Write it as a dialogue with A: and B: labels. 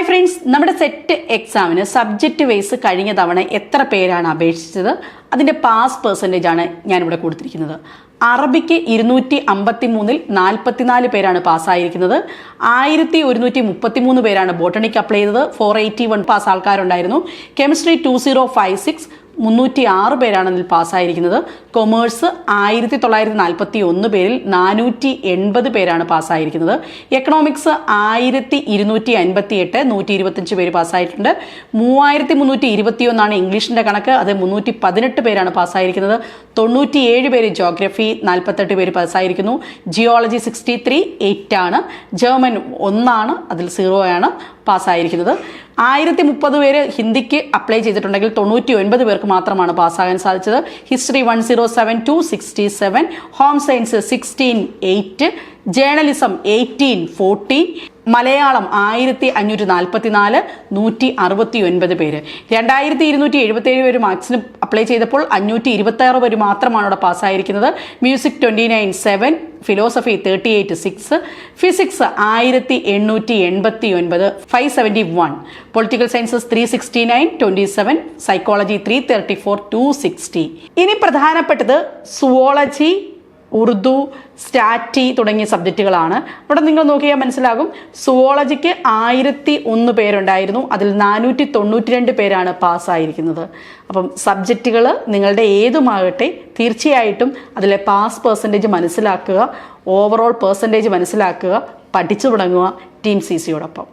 A: Hi friends, നമ്മുടെ set എക്സാമിന് subject vice കഴിഞ്ഞ തവണ എത്ര പേരാണ് അപേക്ഷിച്ചത്, അതിൻ്റെ പാസ് പെർസെൻറ്റേജ് ആണ് ഞാനിവിടെ കൊടുത്തിരിക്കുന്നത്. അറബിക്ക് 253-ൽ 44 പേരാണ് പാസ്സായിരിക്കുന്നത്. 1133 പേരാണ് ബോട്ടണിക്ക് അപ്ലൈ ചെയ്തത്. 481 പാസ് ആൾക്കാരുണ്ടായിരുന്നു. കെമിസ്ട്രി 2056 306 പേരാണ് ഇതിൽ പാസ്സായിരിക്കുന്നത്. കൊമേഴ്സ് 1941 പേരിൽ 480 പേരാണ് പാസ്സായിരിക്കുന്നത്. എക്കണോമിക്സ് 1258 125 പേര് പാസ്സായിട്ടുണ്ട്. 3321 ഇംഗ്ലീഷിന്റെ കണക്ക്, അത് 318 പേരാണ് പാസ്സായിരിക്കുന്നത്. 97 പേര് ജോഗ്രഫി, 48 പേര് പാസ്സായിരിക്കുന്നു. ജിയോളജി 63 8 ആണ്. ജർമ്മൻ 1 ആണ്, അതിൽ 0 ആണ് പാസ്സായിരിക്കുന്നത്. 1030 പേര് ഹിന്ദിക്ക് അപ്ലൈ ചെയ്തിട്ടുണ്ടെങ്കിൽ 99 പേർക്ക് മാത്രമാണ് പാസ്സാകാൻ സാധിച്ചത്. History 1072 67, home science 16 8, journalism 18 14, Malayalam 1544 169 പേര്. 2277 പേര് മാത്സിന് അപ്ലൈ ചെയ്തപ്പോൾ 526 പേര് മാത്രമാണ് അവിടെ പാസ്സായിരിക്കുന്നത്. Music 29 7, philosophy 38 6, physics 1889 571, political sciences 369 27, psychology 334 260. ഇനി പ്രധാനപ്പെട്ടത് സുവോളജി, ഉറുദു, സ്റ്റാറ്റി തുടങ്ങിയ സബ്ജക്റ്റുകളാണ്. അവിടെ നിങ്ങൾ നോക്കിയാൽ മനസ്സിലാകും. സുവോളജിക്ക് 1001 പേരുണ്ടായിരുന്നു, അതിൽ 492 പേരാണ് പാസ്സായിരിക്കുന്നത്. അപ്പം സബ്ജക്റ്റുകൾ നിങ്ങളുടെ ഏതുമാകട്ടെ, തീർച്ചയായിട്ടും അതിലെ പാസ് പെർസെൻറ്റേജ് മനസ്സിലാക്കുക, ഓവറോൾ പെർസെൻറ്റേജ് മനസ്സിലാക്കുക, പഠിച്ചു തുടങ്ങുക ടീം CCയോടൊപ്പം.